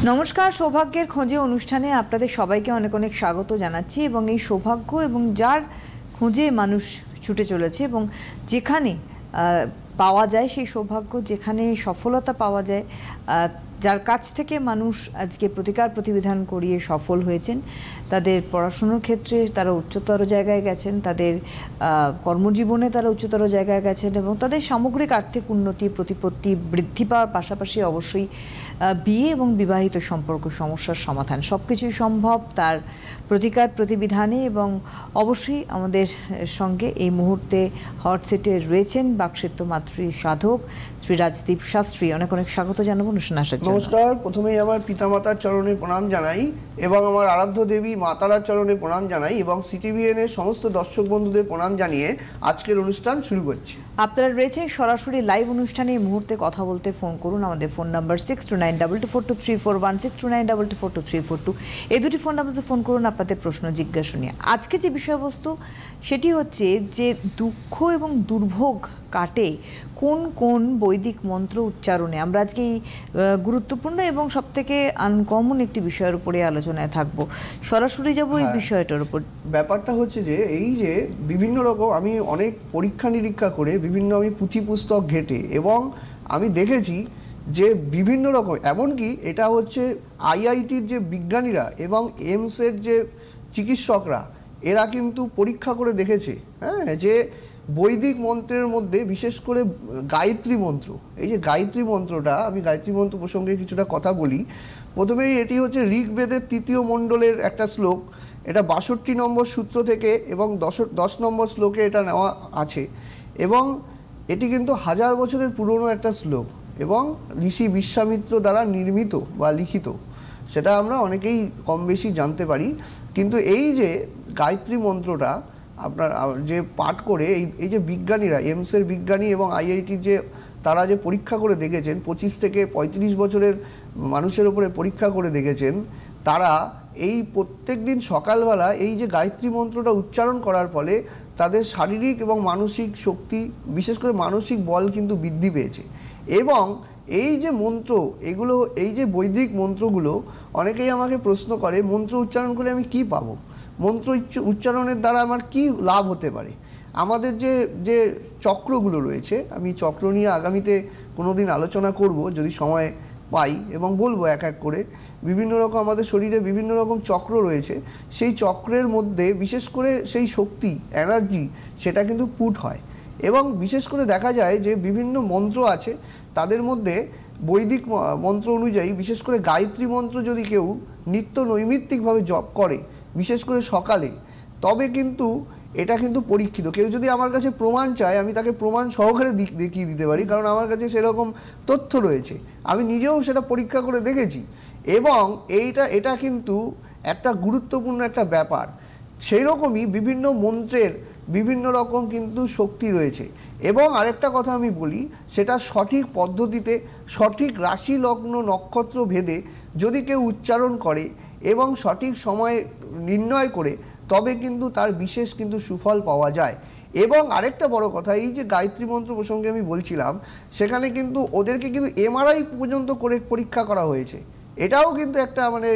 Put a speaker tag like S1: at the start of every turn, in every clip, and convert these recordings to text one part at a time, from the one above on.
S1: নমস্কার, সৌভাগ্যের খোঁজে অনুষ্ঠানে আপনাদের সবাইকে অনেক অনেক স্বাগত জানাচ্ছি। এবং এই সৌভাগ্য এবং যার খোঁজে মানুষ ছুটে চলেছে এবং যেখানে পাওয়া যায় সেই সৌভাগ্য, যেখানে সফলতা পাওয়া যায়, যার কাছ থেকে মানুষ আজকে প্রতিকার প্রতিবিধান করিয়ে সফল হয়েছেন, তাদের পড়াশুনোর ক্ষেত্রে তারা উচ্চতর জায়গায় গেছেন, তাদের কর্মজীবনে তারা উচ্চতর জায়গায় গেছেন এবং তাদের সামগ্রিক আর্থিক উন্নতি প্রতিপত্তি বৃদ্ধি পাওয়ার পাশাপাশি অবশ্যই বিয়ে এবং বিবাহিত সম্পর্ক সমস্যার সমাধান সব কিছুই সম্ভব তার প্রতিকার প্রতিবিধানে। এবং অবশ্যই আমাদের সঙ্গে এই মুহূর্তে হট সিটে রয়েছেন বাকসিদ্ধ মাতৃ সাধক শ্রী রাজদীপ শাস্ত্রী। অনেক অনেক স্বাগত জানাবো অনুষ্ঠানে আসার জন্য।
S2: নমস্কার। প্রথমেই আমার পিতামাতার চরণে প্রণাম জানাই এবং আমার আরাধ্য দেবী মাতারার চরণে প্রণাম জানাই এবং সিটিভিএন এর সমস্ত দর্শক বন্ধুদের প্রণাম জানিয়ে আজকের অনুষ্ঠান শুরু করছি।
S1: আপনারা রয়েছে সরাসরি লাইভ অনুষ্ঠানে। এই মুহূর্তে কথা বলতে ফোন করুন আমাদের ফোন নাম্বার 6292242341 6292242342। এই দুটি ফোন নাম্বারে ফোন করুন আপনাদের প্রশ্ন জিজ্ঞাসা নিয়ে। আজকে যে বিষয়বস্তু সেটি হচ্ছে যে দুঃখ এবং দুর্ভোগ কাটে কোন কোন বৈদিক মন্ত্র উচ্চারণে। আমরা আজকে এই গুরুত্বপূর্ণ এবং সবথেকে আনকমন একটি বিষয়ের উপরে আলোচনায় থাকবো। সরাসরি যাবো এই বিষয়টার উপর।
S2: ব্যাপারটা হচ্ছে যে এই যে বিভিন্ন রকম আমি অনেক পরীক্ষা নিরীক্ষা করে বিভিন্ন আমি পুঁথি পুস্তক ঘেটে এবং আমি দেখেছি যে বিভিন্ন রকম, এমনকি এটা হচ্ছে আইআইটির যে বিজ্ঞানীরা এবং এইমসের যে চিকিৎসকরা এরা কিন্তু পরীক্ষা করে দেখেছে যে বৈদিক মন্ত্রের মধ্যে বিশেষ করে গায়ত্রী মন্ত্র, এই যে গায়ত্রী মন্ত্রটা, আমি গায়ত্রী মন্ত্র প্রসঙ্গে কিছুটা কথা বলি। প্রথমেই এটি হচ্ছে ঋগ্বেদের ৩য় মণ্ডলের একটা শ্লোক। এটা ৬২ নম্বর সূত্র থেকে এবং ১০ নম্বর শ্লোকে এটা নেওয়া আছে এবং এটি কিন্তু ১০০০ বছরের পুরনো একটা শ্লোক এবং ঋষি বিশ্বামিত্র দ্বারা নির্মিত বা লিখিত, সেটা আমরা অনেকেই কম বেশি জানতে পারি। কিন্তু এই যে গায়ত্রী মন্ত্রটা আপনার যে পাঠ করে এই যে বিজ্ঞানীরা, এইমসের বিজ্ঞানী এবং আইআইটির যে তারা যে পরীক্ষা করে দেখেছেন, ২৫ থেকে ৩৫ বছরের মানুষের উপরে পরীক্ষা করে দেখেছেন, তারা এই প্রত্যেক দিন সকালবেলা এই যে গায়ত্রী মন্ত্রটা উচ্চারণ করার ফলে তাদের শারীরিক এবং মানসিক শক্তি, বিশেষ করে মানসিক বল কিন্তু বৃদ্ধি পেয়েছে। এবং এই যে মন্ত্র, এগুলো এই যে বৈদিক মন্ত্রগুলো, অনেকেই আমাকে প্রশ্ন করে মন্ত্র উচ্চারণ করলে আমি কি পাবো, মন্ত্র উচ্চারণের দ্বারা আমার কি লাভ হতে পারে। আমাদের যে যে চক্রগুলো রয়েছে, আমি চক্র নিয়ে আগামীতে কোনো দিন আলোচনা করব যদি সময় পাই এবং বলবো এক এক করে। বিভিন্ন রকম আমাদের শরীরে বিভিন্ন রকম চক্র রয়েছে, সেই চক্রের মধ্যে বিশেষ করে সেই শক্তি, এনার্জি, সেটা কিন্তু পুট হয়। এবং বিশেষ করে দেখা যায় যে বিভিন্ন মন্ত্র আছে, তাদের মধ্যে বৈদিক মন্ত্র অনুযায়ী বিশেষ করে গায়ত্রী মন্ত্র যদি কেউ নিত্য নৈমিত্তিকভাবে জপ করে, বিশেষ করে সকালে, তবে কিন্তু এটা কিন্তু পরীক্ষিত। কেউ যদি আমার কাছে প্রমাণ চায়, আমি তাকে প্রমাণ সহকারে দেখিয়ে দিতে পারি, কারণ আমার কাছে সেরকম তথ্য রয়েছে, আমি নিজেও সেটা পরীক্ষা করে দেখেছি। এবং এটা কিন্তু একটা গুরুত্বপূর্ণ একটা ব্যাপার। সেই রকমই বিভিন্ন মন্ত্রের বিভিন্ন রকম কিন্তু শক্তি রয়েছে। এবং আরেকটা কথা আমি বলি, সেটা সঠিক পদ্ধতিতে সঠিক রাশি লগ্ন নক্ষত্র ভেদে যদি কেউ উচ্চারণ করে এবং সঠিক সময় নির্ণয় করে, তবে কিন্তু তার বিশেষ কিন্তু সুফল পাওয়া যায়। এবং আরেকটা বড় কথা, এই যে গায়ত্রী মন্ত্র প্রসঙ্গে আমি বলছিলাম, সেখানে কিন্তু ওদেরকে কিন্তু এমআরআই পর্যন্ত করে পরীক্ষা করা হয়েছে। এটাও কিন্তু একটা মানে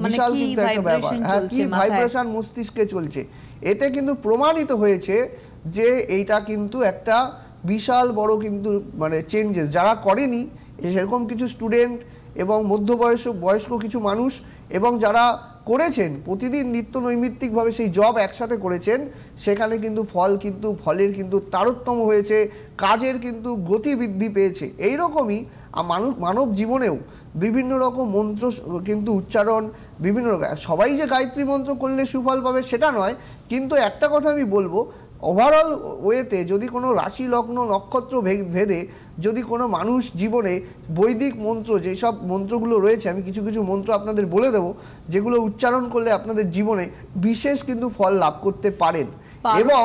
S2: বিশাল কিন্তু একটা ব্যাপার। হ্যাঁ, কি ভাইব্রেশন মস্তিষ্কে চলছে, এতে কিন্তু প্রমাণিত হয়েছে যে এইটা কিন্তু একটা বিশাল বড় কিন্তু মানে চেঞ্জেস। যারা করেনি সেরকম কিছু স্টুডেন্ট এবং বয়স্ক কিছু মানুষ এবং যারা করেছেন প্রতিদিন নিত্য নৈমিত্তিকভাবে সেই জব একসাথে করেছেন, সেখানে কিন্তু ফলের কিন্তু তারতম্য হয়েছে, কাজের কিন্তু গতি বৃদ্ধি পেয়েছে। এইরকমই মানব জীবনেও বিভিন্ন রকম মন্ত্র কিন্তু উচ্চারণ বিভিন্ন রকম, সবাই যে গায়ত্রী মন্ত্র করলে সুফল পাবে সেটা নয়। কিন্তু একটা কথা আমি বলবো, ওভারঅল ওয়েতে যদি কোনো রাশি লগ্ন নক্ষত্র ভেদে যদি কোনো মানুষ জীবনে বৈদিক মন্ত্র, যেসব মন্ত্রগুলো রয়েছে, আমি কিছু কিছু মন্ত্র আপনাদের বলে দেবো, যেগুলো উচ্চারণ করলে আপনাদের জীবনে বিশেষ কিন্তু ফল লাভ করতে পারেন। এবং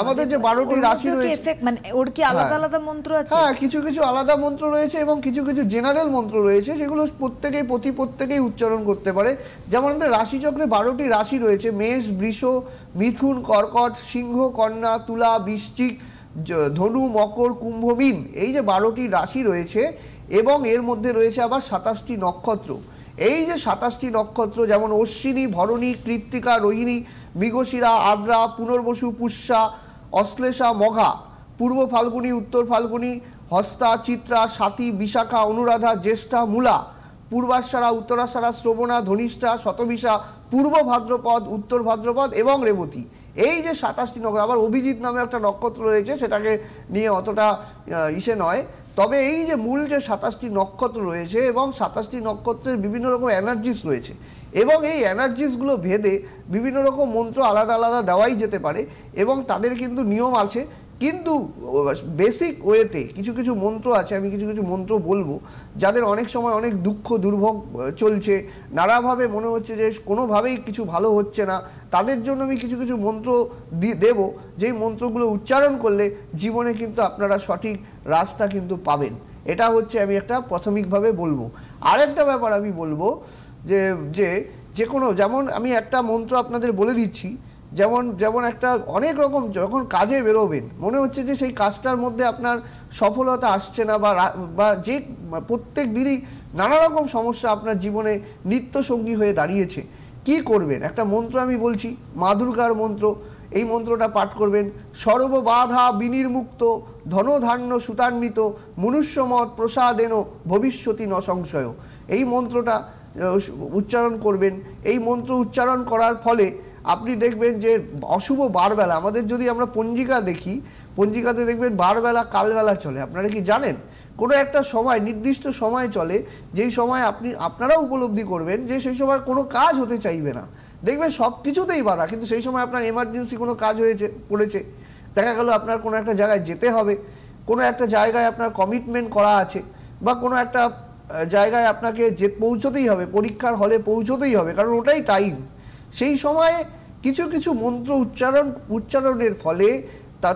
S2: আমাদের যে 12টি রাশি রয়েছে,
S1: মানে ওর কি আলাদা আলাদা মন্ত্র আছে?
S2: হ্যাঁ, কিছু কিছু আলাদা মন্ত্র রয়েছে এবং কিছু কিছু জেনারেল মন্ত্র রয়েছে, যেগুলো প্রত্যেকেই উচ্চারণ করতে পারে। যেমন আমাদের রাশিচক্রে 12টি রাশি রয়েছে, মেষ, বৃষ, মিথুন, কর্কট, সিংহ, কন্যা, তুলা, বৃশ্চিক, ধনু, মকর, কুম্ভ, মীন, এই যে 12টি রাশি রয়েছে এবং এর মধ্যে রয়েছে আবার 27টি নক্ষত্র। এই যে 27টি নক্ষত্র যেমন অশ্বিনী, ভরণী, কৃত্তিকা, রোহিণী, মৃগশিরা, আদ্রা, পুনর্বসু, পুষ্যা, অশ্লেষা, মঘা, পূর্ব ফাল্গুনী, উত্তর ফাল্গুনী, হস্তা, চিত্রা, স্বাতী, বিশাখা, অনুরাধা, জ্যেষ্ঠা, মূলা, পূর্বাষাঢ়া, উত্তরাষাঢ়া, শ্রবণা, ধনিষ্ঠা, শতবিশা, পূর্ব ভাদ্রপদ, উত্তর ভাদ্রপদ এবং রেবতী। এই যে 27টি নক্ষত্র, আবার অভিজিৎ নামে একটা নক্ষত্র রয়েছে, সেটাকে নিয়ে অতটা ইসে নয়। তবে এই যে মূল যে 27টি নক্ষত্র রয়েছে এবং 27টি নক্ষত্রের বিভিন্ন রকম এনার্জিস রয়েছে এবং এই এনার্জিসগুলো ভেদে বিভিন্ন রকম মন্ত্র আলাদা আলাদা দেওয়াই যেতে পারে এবং তাদের কিন্তু নিয়ম আছে। কিন্তু বেসিক ওয়েতে কিছু কিছু মন্ত্র আছে, আমি কিছু কিছু মন্ত্র বলবো যাদের অনেক সময় অনেক দুঃখ দুর্ভোগ চলছে, নানাভাবে মনে হচ্ছে যে কোনোভাবেই কিছু ভালো হচ্ছে না, তাদের জন্য আমি কিছু কিছু মন্ত্র দেব, যেই মন্ত্রগুলো উচ্চারণ করলে জীবনে কিন্তু আপনারা সঠিক রাস্তা কিন্তু পাবেন। এটা হচ্ছে আমি একটা প্রাথমিকভাবে বলবো। আরেকটা ব্যাপার আমি বলবো যে যে যে কোনো, যেমন আমি একটা মন্ত্র আপনাদের বলে দিচ্ছি, যেমন একটা অনেক রকম, যখন কাজে বেরোবেন মনে হচ্ছে যে সেই কাজটার মধ্যে আপনার সফলতা আসছে না বা যে প্রত্যেক দিনই নানা রকম সমস্যা আপনার জীবনে নিত্য সঙ্গী হয়ে দাঁড়িয়েছে, কি করবেন? একটা মন্ত্র আমি বলছি, মা দুর্গার মন্ত্র। এই মন্ত্রটা পাঠ করবেন। সর্ববাধা বিনির্মুক্ত, ধনধান্য সুতান্বিত, মনুষ্যমত প্রসাদেন ভবিষ্যতি ন সংশয়। এই মন্ত্রটা উচ্চারণ করবেন। এই মন্ত্র উচ্চারণ করার ফলে আপনি দেখবেন যে অশুভ বারবেলা, আমাদের যদি আমরা পঞ্জিকা দেখি, পঞ্জিকাতে দেখবেন বারবেলা কালবেলা চলে। আপনারা কি জানেন? কোনো একটা সময়, নির্দিষ্ট সময় চলে, যেই সময় আপনারা উপলব্ধি করবেন যে সেই সময় কোনো কাজ হতে চাইবে না, দেখবেন সব কিছুতেই বাধা, কিন্তু সেই সময় আপনার এমার্জেন্সি কোনো কাজ পড়েছে, দেখা গেল আপনার কোনো একটা জায়গায় যেতে হবে, কোনো একটা জায়গায় আপনার কমিটমেন্ট করা আছে, বা কোনো একটা জায়গায় আপনাকে পৌঁছতেই হবে, পরীক্ষার হলে পৌঁছতেই হবে, কারণ ওটাই টাইম। সেই সময়ে কিছু কিছু মন্ত্র উচ্চারণের ফলে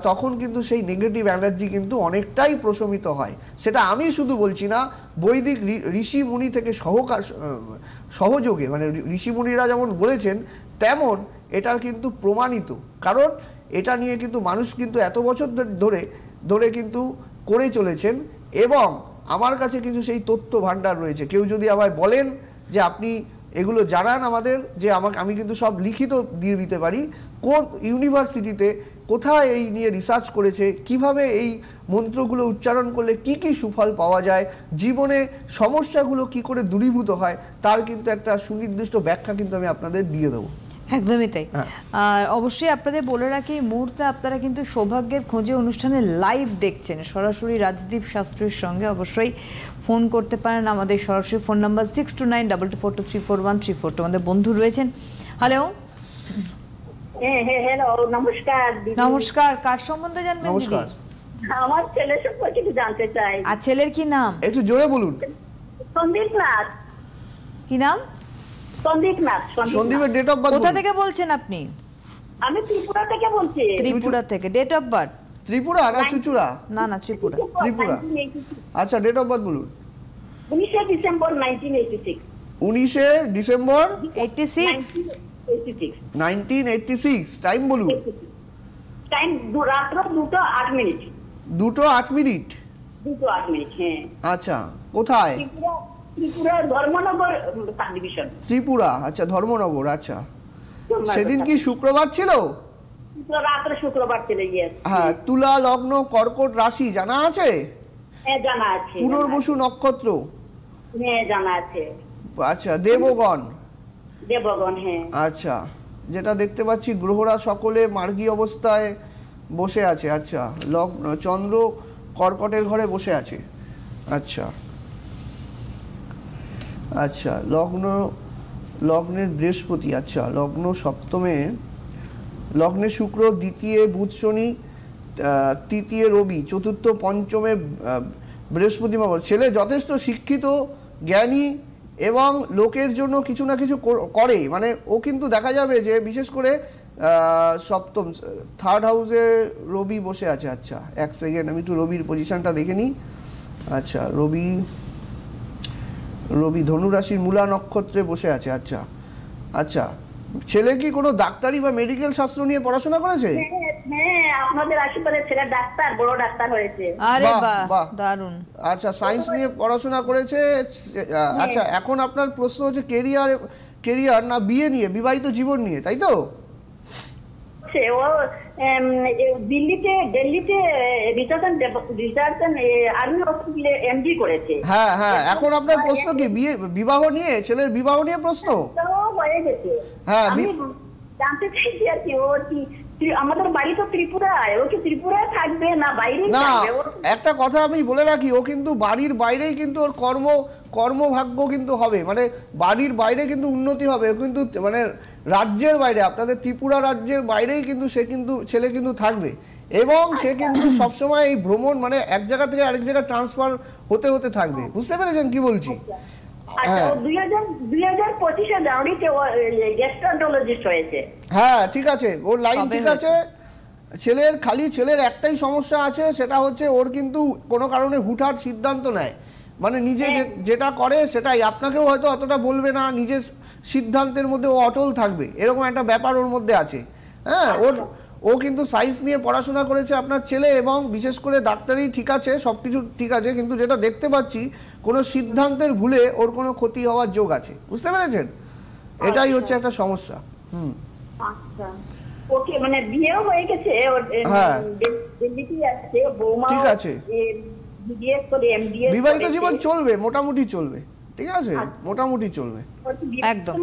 S2: তখন কিন্তু সেই নেগেটিভ এনার্জি কিন্তু অনেকটাই প্রশমিত হয়। সেটা আমি শুধু বলছি না, বৈদিক ঋষি মুনি থেকে সহযোগে, মানে ঋষি মুনিরা যেমন বলেছেন তেমন এটার কিন্তু প্রমাণিত। কারণ এটা নিয়ে কিন্তু মানুষ কিন্তু এত বছর ধরে কিন্তু করে চলেছেন এবং আমার কাছে কিন্তু সেই তথ্য ভাণ্ডার রয়েছে। কেউ যদি আবার বলেন যে আপনি এগুলো জানান আমাদের, যে আমি কিন্তু সব লিখিত দিয়ে দিতে পারি, কোন ইউনিভার্সিটিতে কোথায় এই নিয়ে রিসার্চ করেছে, কিভাবে এই মন্ত্রগুলো উচ্চারণ করলে কি কি সুফল পাওয়া যায়, জীবনে সমস্যাগুলো কি করে দূরীভূত হয়, তার কিন্তু একটা সুনির্দিষ্ট ব্যাখ্যা কিন্তু আমি আপনাদের দিয়ে দেবো।
S1: একদমই তাই। আর অবশ্যই আপনাদের বলে রাখি, এই মুহূর্তে আপনারা কিন্তু সৌভাগ্যের খোঁজে অনুষ্ঠানে লাইভ দেখছেন সরাসরি রাজদীপ শাস্ত্রীর সঙ্গে। অবশ্যই ফোন করতে পারেন, আমাদের সরাসরি ফোন নাম্বার 629224234134। আমাদের বন্ধু রয়েছেন। হ্যালো,
S3: হ্যালো, নমস্কার।
S1: নমস্কার, কার সম্বন্ধে জানবেন?
S2: নমস্কার।
S3: আমার ছেলে সম্পর্কে কিছু জানতে চাই।
S1: আর ছেলের কি নাম?
S2: একটু জোরে বলুন।
S3: সন্দীপ নাথ।
S1: কি নাম?
S3: সন্দীপ নাথ।
S2: সন্দীপের ডেট অফ বার্থ
S1: কোথা থেকে বলছেন আপনি?
S3: আমি ত্রিপুরা থেকে বলছি।
S1: ত্রিপুরা থেকে। Date of birth?
S2: ত্রিপুরা না চুচুড়া?
S1: না, ত্রিপুরা।
S2: ত্রিপুরা। আচ্ছা, ডেট অফ বার্থ বলুন।
S3: 19 ডিসেম্বর 1986।
S2: 19 ডিসেম্বর
S3: 1986।
S2: টাইম বলুন।
S3: টাইম রাত্র 2:08।
S2: 2:08।
S3: 2:08, হ্যাঁ।
S2: আচ্ছা, কোথায়?
S3: Tripura Dharmanagar sub division.
S2: ত্রিপুরা, আচ্ছা, ধর্মনগর। আচ্ছা, সেদিন কি শুক্রবার ছিল?
S3: রাত্রে শুক্রবার ছিল।
S2: হ্যাঁ। তুলা লগ্ন, কর্কট রাশি জানা আছে?
S3: হ্যাঁ, জানা আছে।
S2: পুনর্বসু নক্ষত্র?
S3: হ্যাঁ, জানা আছে।
S2: আচ্ছা, দেবগণ?
S3: হ্যাঁ।
S2: আচ্ছা, যেটা দেখতে পাচ্ছি গ্রহরা সকলে মার্গী অবস্থায় বসে আছে। আচ্ছা, লগ্ন চন্দ্র কর্কটের ঘরে বসে আছে। আচ্ছা আচ্ছা, লগ্নের বৃহস্পতি। আচ্ছা, লগ্ন সপ্তমে, লগ্নে শুক্র, দ্বিতীয় বুধ শনি, তৃতীয় রবি, চতুর্থ পঞ্চমে বৃহস্পতি মঙ্গল। ছেলে যথেষ্ট শিক্ষিত, জ্ঞানী এবং লোকের জন্য কিছু না কিছু করে। মানে ও কিন্তু দেখা যাবে যে বিশেষ করে সপ্তম, থার্ড হাউসে রবি বসে আছে। আচ্ছা, এক সেকেন্ড, আমি একটু রবির পজিশনটা দেখে নিই। আচ্ছা, রবি ধনুরাশির মূলা নক্ষত্রে বসে আছে। আচ্ছা আচ্ছা, ছেলে কি কোনো ডাক্তারি বা মেডিকেল শাস্ত্র নিয়ে পড়াশোনা করেছে?
S3: হ্যাঁ, আপনাদের আশীর্বাদে ছেলে ডাক্তার, বড় ডাক্তার হয়েছে।
S1: আরে
S2: বাহ,
S1: বাহ,
S2: বাহ।
S1: দারুণ।
S2: আচ্ছা, সায়েন্স নিয়ে পড়াশোনা করেছে। আচ্ছা, এখন আপনার প্রশ্ন হচ্ছে কেরিয়ার না বিয়ে নিয়ে, বিবাহিত জীবন নিয়ে, তাই তো?
S3: ও দিল্লিতে রিসার্চ আর্মি হসপিটালে এমডি করেছে।
S2: হ্যাঁ হ্যাঁ, এখন আপনার প্রশ্ন কি বিবাহ নিয়ে, ছেলের বিবাহ নিয়ে প্রশ্ন?
S3: তো হয়ে গেছে।
S2: হ্যাঁ,
S3: আমি জানতে চাইছি আর কি, ও কি আমাদের বাড়ি তো ত্রিপুরায়, ও কি ত্রিপুরায় থাকবে না বাইরে
S2: না,
S3: থাকবে?
S2: একটা কথা আমি বলে রাখি, ও কিন্তু বাড়ির বাইরেই কিন্তু ওর কর্মভাগ্য কিন্তু হবে, মানে বাড়ির বাইরে কিন্তু উন্নতি হবে। ও কিন্তু মানে রাজ্যের বাইরে, আপনাদের ত্রিপুরা রাজ্যের বাইরেই কিন্তু ছেলে কিন্তু থাকবে, এবং সে কিন্তু সবসময় এই ভ্রমণ মানে এক জায়গা থেকে আরেক জায়গায় ট্রান্সফার হতে থাকবে। বুঝতে পেরেছেন কি বলছি?
S3: আচ্ছা, 2025 জানুয়ারিতে ও গ্যাস্ট্রোন্টোলজিস্ট হয়েছে।
S2: হ্যাঁ, ঠিক আছে, ওর লাইন ঠিক আছে। ছেলের একটাই সমস্যা আছে, সেটা হচ্ছে ওর কিন্তু কোনো কারণে হুটহাট সিদ্ধান্ত নেয়, মানে নিজে যেটা করে সেটাই, আপনাকেও হয়তো অতটা বলবে না, নিজের সিদ্ধান্তের মধ্যে ও অটল থাকবে, এরকম একটা ব্যাপার ওর মধ্যে আছে। হ্যাঁ, ও কিন্তু সায়েন্স নিয়ে পড়াশোনা করেছে আপনার ছেলে, এবং বিশেষ করে ডাক্তারি ঠিক আছে, সব কিছু ঠিক আছে, কিন্তু যেটা দেখতে পাচ্ছি কোনো সিদ্ধান্তের ভুলে ওর কোনো ক্ষতি হওয়ার যোগ আছে। বুঝতে পেরেছেন? এটাই হচ্ছে একটা সমস্যা।
S3: আচ্ছা, ওকে, মানে বিয়েও হয়ে গেছে, ওর দিল্লিতে আছে, বৌমা
S2: ঠিক আছে,
S3: বিবিএস করে এমবিএস,
S2: বিবাহিত জীবন চলবে, মোটামুটি চলবে, ঠিক আছে, মোটামুটি চলবে
S1: একদম,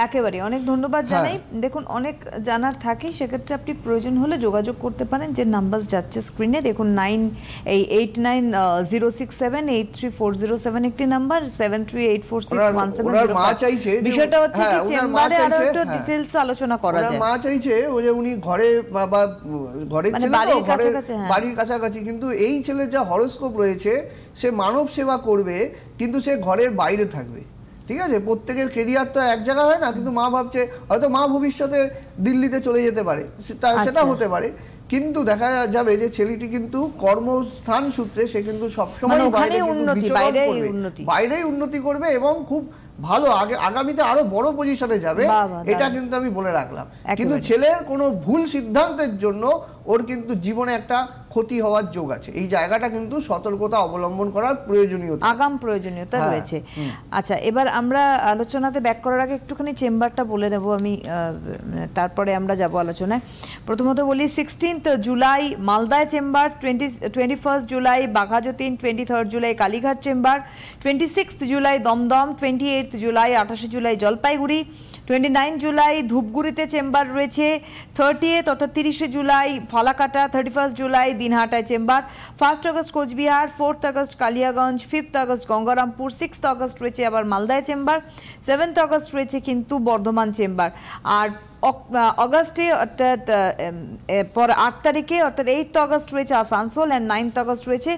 S1: একেবারে। অনেক ধন্যবাদ জানাই। দেখুন, অনেক জানার থাকে, সেক্ষেত্রে আপনি প্রয়োজন হলে যোগাযোগ করতে পারেন, যে নাম্বার যাচ্ছে স্ক্রিনে দেখুন, 8906783407 একটি নাম্বার, 7384617005। বিষয়টা হচ্ছে কি, চেম্বারে আরো একটু ডিটেইলস আলোচনা করা যায়।
S2: মা চাইছে যে উনি ঘরে বা ঘরের ছেলে, বাড়ির কাছাকাছি, কিন্তু এই ছেলের যা হরোস্কোপ রয়েছে, সে মানব সেবা করবে, কিন্তু সে ঘরের বাইরে থাকবে। ঠিক আছে, প্রত্যেকের কেরিয়ার তো এক জায়গা হয় না, কিন্তু মা ভাবছে হয়তো মা ভবিষ্যতে দিল্লিতে চলে যেতে পারে, সেটা হতে পারে, কিন্তু দেখা যাবে যে ছেলেটি কিন্তু কর্মস্থান সূত্রে সে কিন্তু সবসময় বাইরেই উন্নতি করবে, এবং খুব ভালো আগামীতে আরো বড় পজিশনে যাবে, এটা কিন্তু আমি বলে রাখলাম। কিন্তু ছেলের কোনো ভুল সিদ্ধান্তের জন্য ওর কিন্তু জীবনে একটা ক্ষতি হওয়ার যোগ আছে, এই জায়গাটা কিন্তু সতর্কতা অবলম্বন করার প্রয়োজনীয়তা রয়েছে। আচ্ছা, এবার আমরা আলোচনাতে ব্যাক করার আগে একটুখানি চেম্বারটা বলে নেব আমি, তারপরে আমরা যাব আলোচনায়। প্রথমত বলি, 16 জুলাই মালদায় chamber, 21 July Baghajatin, 23 July Kalighat chamber, 26 July Dumdum, 28 July 28 July Jalpaiguri, 29 July ধূপগুড়িতে চেম্বার রয়েছে, 30 অর্থাৎ 30 জুলাই ফালাকাটা, 31 জুলাই দিনহাটায় chamber, 1 August Coochbehar, 4 August Kaliaganj, 5 August Gangarampur, 6 August রয়েছে আবার মালদায় চেম্বার, 7 আগস্ট রয়েছে কিন্তু বর্ধমান চেম্বার। আর অগস্টে অর্থাৎ 8 তারিখে অর্থাৎ 8 আগস্ট রয়েছে আসানসোল, অ্যান্ড 9 আগস্ট রয়েছে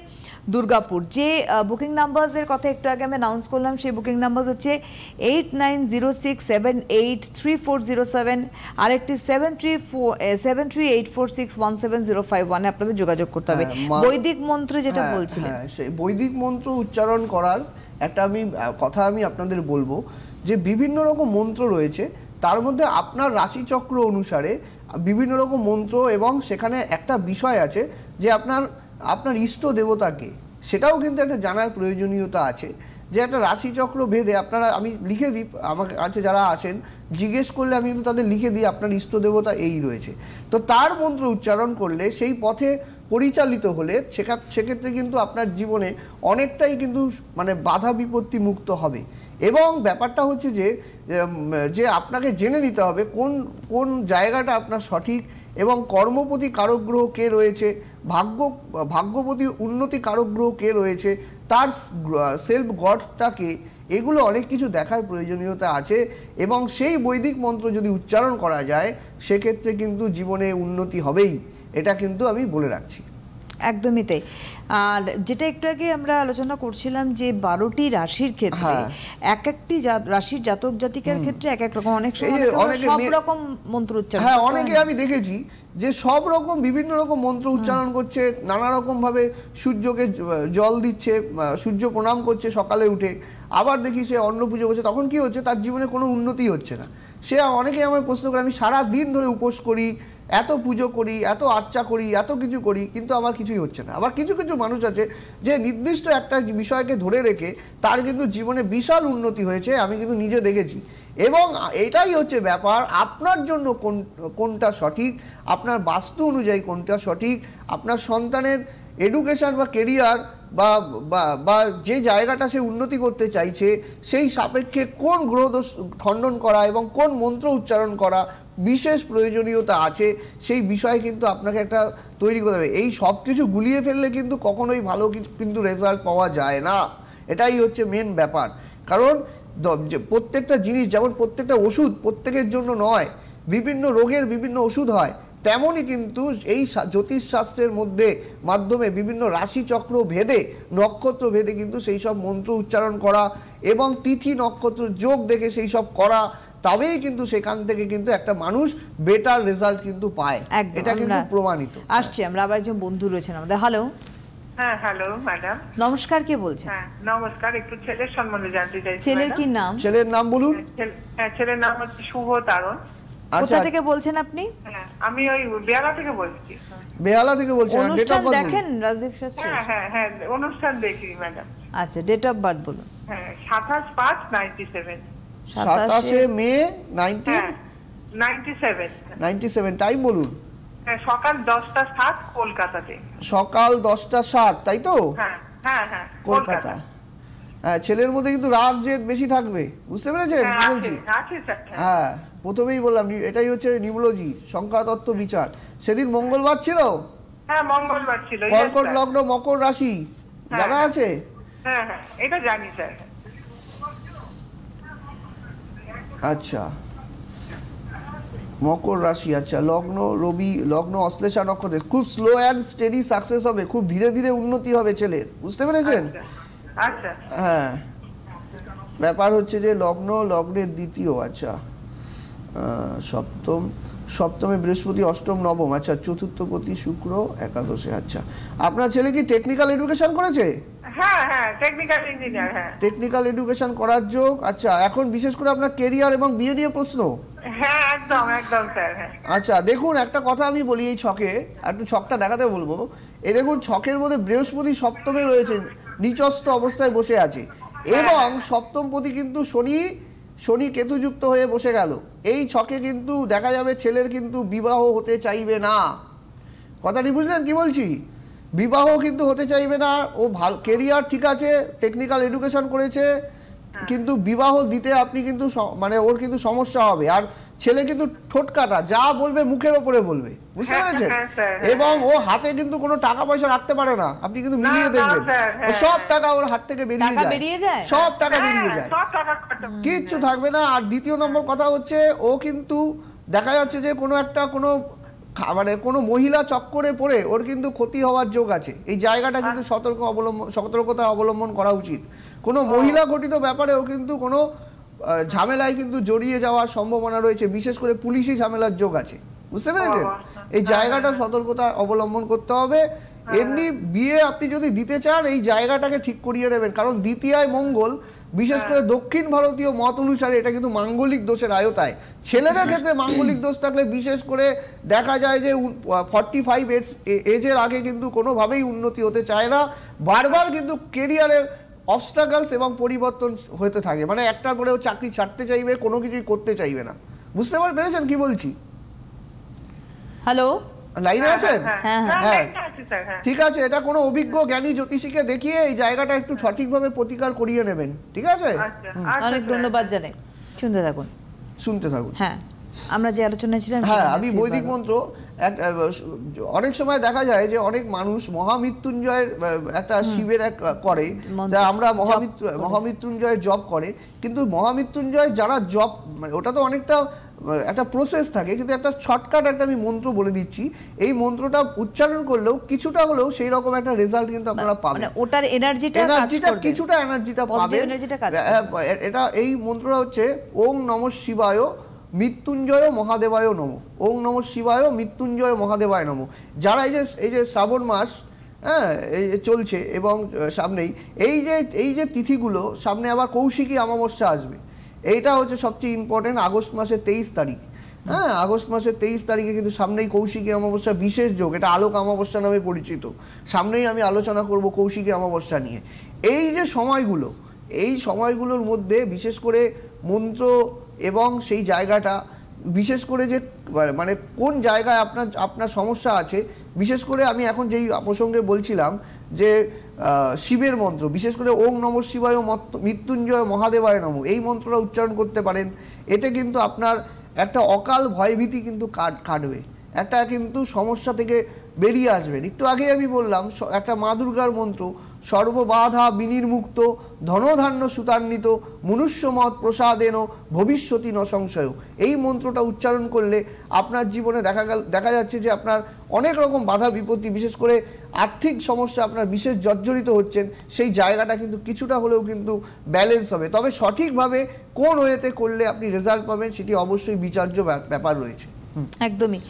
S2: দুর্গাপুর। যে বুকিং নাম্বারসের কথা একটু আগে আমি অ্যানাউন্স করলাম, সেই বুকিং নাম্বার হচ্ছে 8906783407, আরেকটি 7384617051, আপনাদের যোগাযোগ করতে হবে। বৈদিক মন্ত্র যেটা বলছিলেন, সেই বৈদিক মন্ত্র উচ্চারণ করার একটা কথা আমি আপনাদের বলবো, যে বিভিন্ন রকম মন্ত্র রয়েছে, তার মধ্যে আপনার রাশিচক্র অনুসারে বিভিন্ন রকম মন্ত্র, এবং সেখানে একটা বিষয় আছে যে আপনার ইষ্ট দেবতাকে, সেটাও কিন্তু একটা জানার প্রয়োজনীয়তা আছে, যে একটা রাশিচক্র ভেদে আমি লিখে দিই, আমার কাছে যারা আসেন জিজ্ঞেস করলে আমি কিন্তু তাদের লিখে দিই আপনার ইষ্ট দেবতা এই রয়েছে, তো তার মন্ত্র উচ্চারণ করলে, সেই পথে পরিচালিত হলে সেক্ষেত্রে কিন্তু আপনার জীবনে অনেকটাই কিন্তু মানে বাধা বিপত্তি মুক্ত হবে। এবং ব্যাপারটা হচ্ছে যে আপনাকে জেনে নিতে হবে কোন জায়গাটা আপনার সঠিক, এবং কর্মপতি কারক গ্রহ কে রয়েছে, ভাগ্যপতি উন্নতি কারক গ্রহ কে রয়েছে, তার সেলফ গডটাকে, এগুলো অনেক কিছু দেখার প্রয়োজনীয়তা আছে, এবং সেই বৈদিক মন্ত্র যদি উচ্চারণ করা যায়, সেক্ষেত্রে কিন্তু জীবনে উন্নতি হবেই, এটা কিন্তু আমি বলে রাখছি।
S1: একদমই তাই। আর যেটা একটু আগে আমরা আলোচনা করছিলাম, যে 12টি রাশির ক্ষেত্রে একটি রাশির জাতক জাতিকার ক্ষেত্রে এক এক রকম, অনেক সময় সব রকম মন্ত্র উচ্চারণ,
S2: হ্যাঁ, অনেকে আমি দেখেছি যে সব রকম বিভিন্ন রকম মন্ত্র উচ্চারণ করছে, নানা রকম ভাবে সূর্যকে জল দিচ্ছে, সূর্য প্রণাম করছে সকালে উঠে, আবার দেখি সে অন্ন পুজো করছে, তখন কি হচ্ছে, তার জীবনে কোনো উন্নতি হচ্ছে না। সে অনেকেই আমায় প্রশ্ন করে, আমি সারা দিন ধরে উপোস করি, এত পুজো করি, এত আর্চা করি, এত কিছু করি, কিন্তু আমার কিছুই হচ্ছে না। আবার কিছু কিছু মানুষ আছে যে নির্দিষ্ট একটা বিষয়কে ধরে রেখে তার কিন্তু জীবনে বিশাল উন্নতি হয়েছে, আমি কিন্তু নিজে দেখেছি। এবং এটাই হচ্ছে ব্যাপার, আপনার জন্য কোনটা সঠিক, আপনার বাস্তু অনুযায়ী কোনটা সঠিক, আপনার সন্তানের এডুকেশন বা কেরিয়ার বা বা যে জায়গাটা সে উন্নতি করতে চাইছে সেই সাপেক্ষে কোন গ্রহদোষ খণ্ডন করা এবং কোন মন্ত্র উচ্চারণ করা বিশেষ প্রয়োজনীয়তা আছে, সেই বিষয়ে কিন্তু আপনাকে একটা তৈরি করতে হবে। এই সব কিছু গুলিয়ে ফেললে কিন্তু কখনোই ভালো কিন্তু রেজাল্ট পাওয়া যায় না। এটাই হচ্ছে মেন ব্যাপার। কারণ প্রত্যেকটা জিনিস, যেমন প্রত্যেকটা ওষুধ প্রত্যেকের জন্য নয়, বিভিন্ন রোগের বিভিন্ন ওষুধ হয়, তেমনই কিন্তু এই জ্যোতিষশাস্ত্রের মাধ্যমে বিভিন্ন রাশিচক্র ভেদে, নক্ষত্র ভেদে কিন্তু সেই সব মন্ত্র উচ্চারণ করা এবং তিথি নক্ষত্র যোগ দেখে সেই সব করা, তবেই কিন্তু সেখান থেকে কিন্তু একটা মানুষ বেটার রেজাল্ট কিন্তু পায়। এটা কিন্তু প্রমাণিত।
S1: আসছে আমরা আবার একজন বন্ধু রয়েছেন আমাদের। হ্যালো।
S4: হ্যাঁ, হ্যালো ম্যাডাম।
S1: নমস্কার, কে বলছেন?
S4: হ্যাঁ, নমস্কার। একটু ছেলের সম্বন্ধে জানতে চাইছি।
S1: ছেলের কি নাম?
S2: ছেলের নাম বলুন।
S4: হ্যাঁ, ছেলের নাম হচ্ছে শুভ তারণ।
S1: কোথা থেকে বলছেন আপনি?
S4: হ্যাঁ, আমি ওই বেহালা থেকে বলছি।
S2: বেহালা থেকে বলছেন?
S1: অনুষ্ঠান দেখেন রাজদীপ শাস্ত্রী?
S4: হ্যাঁ হ্যাঁ হ্যাঁ, অনুষ্ঠান দেখি ম্যাডাম।
S1: আচ্ছা, ডেট অফ বার্থ বলুন।
S4: হ্যাঁ, 27/5/97।
S2: 27 মে
S4: 97।
S2: টাইম বলুন।
S4: হ্যাঁ, সকাল 10টা 7 কলকাতাতে।
S2: সকাল 10টা 7, তাই তো?
S4: হ্যাঁ হ্যাঁ হ্যাঁ,
S2: কলকাতা। হ্যাঁ, ছেলের মধ্যে কিন্তু রাগ জেদ বেশি থাকবে, বুঝতে পেরেছেন কি বলছি? হ্যাঁ, প্রথমেই বললাম এটাই হচ্ছে নিউমোলজি, সংখ্যাতত্ত্ব বিচার। সেদিন মঙ্গলবার ছিল।
S4: হ্যাঁ, মঙ্গলবার ছিল।
S2: কর্কট লগ্ন, মকর রাশি, জানা আছে?
S4: হ্যাঁ হ্যাঁ, এটা জানি স্যার।
S2: আচ্ছা, মকর রাশি। আচ্ছা, লগ্ন রবি, লগ্ন অশ্লেষা নক্ষত্রে। খুব স্লো অ্যান্ড স্টেডি সাকসেস হবে, খুব ধীরে ধীরে উন্নতি হবে ছেলের, বুঝতে পেরেছেন?
S4: আচ্ছা।
S2: হ্যাঁ, ব্যাপার হচ্ছে যে লগ্নের দ্বিতীয়। আচ্ছা, সপ্তমে বৃহস্পতি, অষ্টম নবম। আচ্ছা, চতুর্থপতি শুক্র, একাদশে। আচ্ছা, আপনার ছেলে কি টেকনিক্যাল এডুকেশন করেছে?
S4: হ্যাঁ হ্যাঁ, টেকনিক্যাল ইঞ্জিনিয়ার। হ্যাঁ,
S2: টেকনিক্যাল এডুকেশন করার যোগ। আচ্ছা, এখন বিশেষ করে আপনার কেরিয়ার এবং বিয়ে নিয়ে প্রশ্ন?
S4: হ্যাঁ, একদম একদম স্যার। হ্যাঁ,
S2: আচ্ছা, দেখুন একটা কথা আমি বলি, এই ছকে একটু ছকটা দেখাতে বলবো। এই দেখুন, ছকের মধ্যে বৃহস্পতি সপ্তমে রয়েছে, নিচস্থ অবস্থায় বসে আছে, এবং সপ্তমপতি কিন্তু শনি কেতুযুক্ত হয়ে বসে গেল। এই ছকে কিন্তু দেখা যাবে ছেলের কিন্তু বিবাহ হতে চাইবে না। কথাটি বুঝলেন কি বলছি? বিবাহ কিন্তু হতে চাইবে না। ও ভালো কেরিয়ার ঠিক আছে, টেকনিক্যাল এডুকেশন করেছে, কিন্তু বিবাহ দিতে আপনি কিন্তু মানে ওর কিন্তু সমস্যা হবে। আর ছেলে কিন্তু ঠোঁটকাটা, যা বলবে মুখের ওপরে বলবে, বুঝতে পেরেছেন? এবং ও হাতে কিন্তু কোনো টাকা পয়সা রাখতে পারে না, আপনি কিন্তু মিলিয়ে দেখবেন ও সব টাকা ওর হাত থেকে বেরিয়ে যায়, সব টাকা বেরিয়ে যায়, কিচ্ছু থাকবে না। আর দ্বিতীয় নম্বর কথা হচ্ছে, ও কিন্তু দেখা যাচ্ছে যে মানে কোনো মহিলা চক্করে পড়ে ওর কিন্তু ক্ষতি হওয়ার যোগ আছে। এই জায়গাটা কিন্তু সতর্কতা অবলম্বন করা উচিত। কোনো মহিলা ঘটিত ব্যাপারে ও কিন্তু কোনো ঝামেলায় কিন্তু জড়িয়ে যাওয়ার সম্ভাবনা রয়েছে, বিশেষ করে পুলিশি ঝামেলার যোগ আছে, বুঝতে পেরেছেন? এই জায়গাটা সতর্কতা অবলম্বন করতে হবে। এমনি বিয়ে আপনি যদি দিতে চান, এই জায়গাটাকে ঠিক করিয়ে নেবেন, কারণ দ্বিতীয়ায় মঙ্গল, বিশেষ করে দক্ষিণ ভারতীয় মত অনুসারে এটা কিন্তু মাঙ্গলিক দোষের আয়তায়। ছেলেদের ক্ষেত্রে মাঙ্গলিক দোষ থাকলে বিশেষ করে দেখা যায় যে 45 এজের আগে কিন্তু কোনোভাবেই উন্নতি হতে চায় না, বারবার কিন্তু কেরিয়ারে অবস্ট্রাগলস এবং পরিবর্তন হতে থাকে, মানে একটার পরেও চাকরি ছাড়তে চাইবে, কোনো কিছুই করতে চাইবে না। বুঝতে পেরেছেন কি বলছি?
S1: হ্যালো,
S2: লাইনে আছেন?
S1: হ্যাঁ,
S2: ঠিক আছে, এটা কোনো অভিজ্ঞ জ্ঞানী জ্যোতিষীকে দেখিয়ে এই জায়গাটা একটু সঠিকভাবে প্রতিকার করিয়ে নেবেন, ঠিক আছে?
S1: অনেক ধন্যবাদ জানাই। শুনতে থাকুন। হ্যাঁ, আমরা যে আলোচনা ছিলাম,
S2: হ্যাঁ, আমি বৈদিক মন্ত্র অনেক সময় দেখা যায় যে অনেক মানুষ মহামৃত্যুঞ্জয়ের একটা শিবের করে, যা আমরা মহামৃত্যুঞ্জয়ের জপ করে, কিন্তু মহামৃত্যুঞ্জয় যারা জপ, মানে ওটা তো অনেকটা একটা প্রসেস থাকে, কিন্তু একটা শর্টকাট একটা আমি মন্ত্র বলে দিচ্ছি। এই মন্ত্রটা উচ্চারণ করলেও কিছুটা হলেও সেই রকম একটা রেজাল্ট কিন্তু আপনারা পাবেন,
S1: ওটার এনার্জিটা
S2: কিছুটা এনার্জিটা পাবেন। এটা এই মন্ত্রটা হচ্ছে ওম নমঃ শিবায় মৃত্যুঞ্জয় মহাদেবায় নমঃ। ওম নমঃ শিবায় মৃত্যুঞ্জয় মহাদেবায় নমঃ। যারা এই যে শ্রাবণ মাস, হ্যাঁ, এই চলছে এবং সামনেই এই যে তিথিগুলো, সামনে আবার কৌশিকী অমাবস্যা আসবে, এইটা হচ্ছে সবচেয়ে ইম্পর্টেন্ট। আগস্ট মাসের 23 তারিখ, হ্যাঁ, আগস্ট মাসের 23 তারিখে কিন্তু সামনেই কৌশিকী অমাবস্যা, বিশেষ যোগ, এটা আলোক অমাবস্যা নামে পরিচিত। সামনেই আমি আলোচনা করব কৌশিকী অমাবস্যা নিয়ে। এই যে সময়গুলো, এই সময়গুলোর মধ্যে বিশেষ করে মন্ত্র এবং সেই জায়গাটা, বিশেষ করে যে মানে কোন জায়গায় আপনার সমস্যা আছে, বিশেষ করে আমি এখন যেই প্রসঙ্গে বলছিলাম যে শিবের মন্ত্র, বিশেষ করে ওং নমঃ শিবায় মৃত্যুঞ্জয় মহাদেবায় নমঃ, এই মন্ত্রটা উচ্চারণ করতে পারেন। এতে কিন্তু আপনার একটা অকাল ভয়ভীতি কিন্তু কাটবে, একটা কিন্তু সমস্যা থেকে বেরিয়ে আসবেন। একটু আগে আমি বললাম একটা মা দুর্গার মন্ত্র, সর্ববাধা বিনির্মুক্ত ধনধান্য সুতান্বিত মনুষ্যমত প্রসাদেন ভবিষ্যতি ন সংশয়। এই মন্ত্রটা উচ্চারণ করলে আপনার জীবনে দেখা যাচ্ছে যে আপনার অনেক রকম বাধা বিপত্তি, বিশেষ করে আর্থিক সমস্যা আপনার বিশেষ জর্জরিত হচ্ছেন, সেই জায়গাটা কিন্তু কিছুটা হলেও কিন্তু ব্যালেন্স হবে। তবে সঠিকভাবে কোন ওয়েতে করলে আপনি রেজাল্ট পাবেন সেটি অবশ্যই বিচার্য ব্যাপার রয়েছে।
S1: একদমই।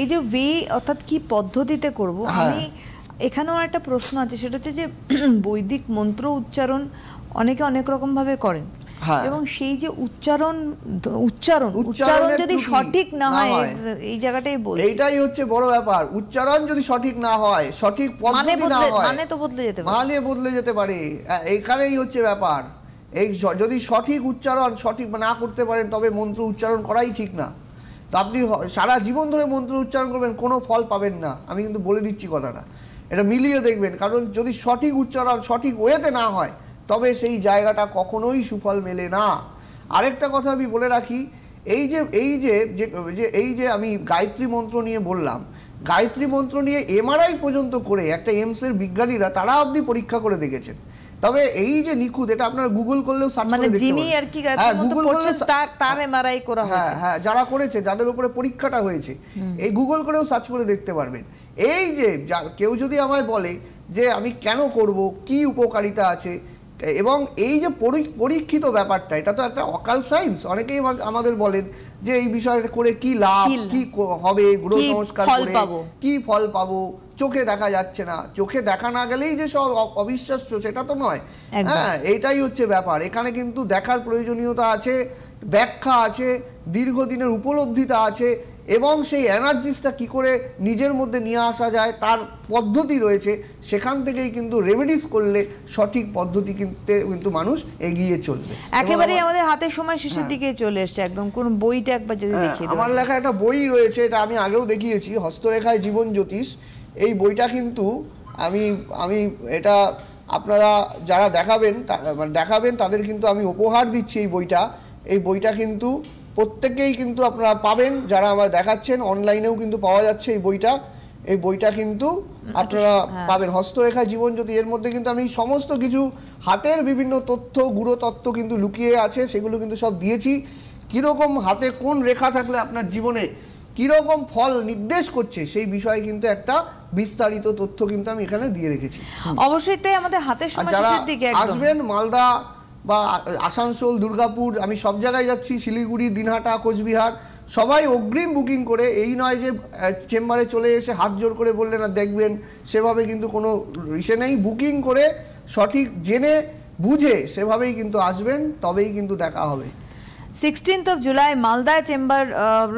S1: এই যে ওয়ে অর্থাৎ কি পদ্ধতিতে করব, আমি এখানেও একটা প্রশ্ন আছে, সেটা হচ্ছে যে বৈদিক মন্ত্র উচ্চারণ অনেকে অনেক রকম ভাবে করেন, এবং সেই যে উচ্চারণ যদি সঠিক না হয়, এই জায়গাটাই বলছি,
S2: এইটাই হচ্ছে বড় ব্যাপার। উচ্চারণ যদি সঠিক না হয়, সঠিক পদ্ধতি না হয়,
S1: মানে তো বদলে যেতে পারে,
S2: মানে বদলে যেতে পারে। এইখানেই হচ্ছে ব্যাপার। এই যদি সঠিক উচ্চারণ সঠিক না করতে পারেন, তবে মন্ত্র উচ্চারণ করাই ঠিক না। তো আপনি সারা জীবন ধরে মন্ত্র উচ্চারণ করবেন, কোনো ফল পাবেন না, আমি কিন্তু বলে দিচ্ছি কথাটা, এটা মিলিয়ে দেখবেন। কারণ যদি সঠিক উচ্চারণ সঠিক ওয়েতে না হয়, তবে সেই জায়গাটা কখনোই সুফল মেলে না। আরেকটা কথা আমি বলে রাখি, এই যে আমি গায়ত্রী মন্ত্র নিয়ে বললাম, গায়ত্রী মন্ত্র নিয়ে এমআরআই পর্যন্ত করে একটা এইমসের বিজ্ঞানীরা তারা অবধি পরীক্ষা করে দেখেছেন। তবে এই যে নিখুঁত, এটা আপনারা গুগল করলেও সার্চ করে দেখতে পাবেন। হ্যাঁ, গুগল করলে
S1: তার এমআরআই করা হয়েছে,
S2: হ্যাঁ, যারা করেছে, যাদের উপরে পরীক্ষাটা হয়েছে, এই গুগল করেও সার্চ করে দেখতে পারবেন। এই যে কেউ যদি আমায় বলে যে আমি কেন করব, কি উপকারিতা আছে, এবং এই যে পরীক্ষিত ব্যাপারটা, এটা তো একটা অকাল সায়েন্স। অনেকেই আমাদের বলেন যে এই বিষয়টা করে কি লাভ, কি হবে, গ্রহ সংস্কার করে কি ফল পাবো, চোখে দেখা যাচ্ছে না, চোখে দেখা না গেলেই যে সব অবিশ্বাস্য সেটা তো নয়। হ্যাঁ, এইটাই হচ্ছে ব্যাপার। এখানে কিন্তু দেখার প্রয়োজনীয়তা আছে, ব্যাখ্যা আছে, দীর্ঘদিনের উপলব্ধিতা আছে, এবং সেই এনার্জিসটা কি করে নিজের মধ্যে নিয়ে আসা যায় তার পদ্ধতি রয়েছে। সেখান থেকেই কিন্তু রেমেডিস করলে সঠিক পদ্ধতি কিন্তু মানুষ এগিয়ে চলবে।
S1: একেবারেই আমাদের হাতে সময় শেষের দিকে চলে এসেছে একদম। কোন বইটা একবার যদি দেখিয়ে দেন।
S2: আমার লেখা একটা বই রয়েছে, এটা আমি আগেও দেখিয়েছি, হস্তরেখায় জীবন জ্যোতিষ। এই বইটা কিন্তু আমি এটা আপনারা যারা দেখাবেন তাদের কিন্তু আমি উপহার দিচ্ছি এই বইটা কিন্তু প্রত্যেকেই কিন্তু আপনারা পাবেন, যারা আমার দেখাচ্ছেন। অনলাইনেও কিন্তু পাওয়া যাচ্ছে এই বইটা কিন্তু আপনারা পাবেন, হস্তরেখায় জীবন জ্যোতি। এর মধ্যে কিন্তু আমি সমস্ত কিছু হাতের বিভিন্ন তথ্য, গুরু তত্ত্ব কিন্তু লুকিয়ে আছে, সেগুলো কিন্তু সব দিয়েছি। কীরকম হাতে কোন রেখা থাকলে আপনার জীবনে কীরকম ফল নির্দেশ করছে, সেই বিষয়ে কিন্তু একটা বিস্তারিত তথ্য কিন্তু আমি এখানে দিয়ে রেখেছি।
S1: অবশ্যই তাই আমাদের হাতের সময় শেষের দিকে
S2: আসবেন, মালদা বা আসানসোল, দুর্গাপুর, আমি সব জায়গায় যাচ্ছি, শিলিগুড়ি, দিনহাটা, কোচবিহার, সবাই অগ্রিম বুকিং করে। এই নয় যে চেম্বারে চলে এসে হাত জোর করে বললেন না দেখবেন, সেভাবে কিন্তু কোনো ইসে নেই। বুকিং করে সঠিক জেনে বুঝে সেভাবেই কিন্তু আসবেন, তবেই কিন্তু দেখা হবে।
S1: 16th of July মালদায় চেম্বার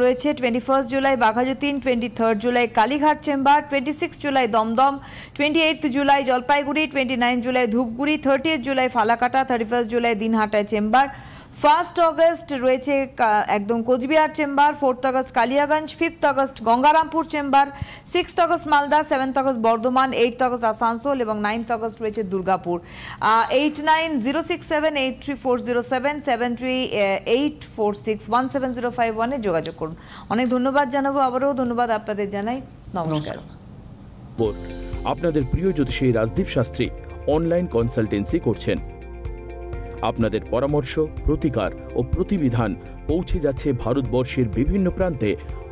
S1: রয়েছে, 21st July Baghajatin, 23rd July Kalighat chamber, 26 July Dumdum, 28th July Jalpaiguri, 29 July Dhupguri, 30th July Falakata, 31st July দিনহাটায় চেম্বার, 1st অগস্ট রয়েছে একদম Coochbehar chamber, 4th August Kaliaganj, 5th August Gangarampur chamber, 6th August Malda, 7th August Bardhaman, 8th August Asansol এবং 9th August রয়েছে দুর্গাপুর। 8906783407 7384617051 যোগাযোগ করুন। অনেক ধন্যবাদ জানাবো, আবারও ধন্যবাদ আপনাদের জানাই, নমস্কার।
S5: আপনাদের প্রিয় জ্যোতিষী রাজদীপ শাস্ত্রী অনলাইন কনসালটেন্সি করছেন। আপনাদের পরামর্শ, প্রতিকার ও প্রতিবিধান পৌঁছে যাচ্ছে ভারতবর্ষের বিভিন্ন প্রান্তে।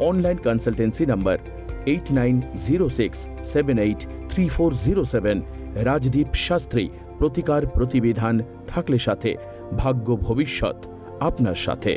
S5: Online consultancy number 8906783407। Rajdeep Shastri, প্রতিকার প্রতিবিধান থাকলে সাথে, ভাগ্য ভবিষ্যৎ আপনার সাথে।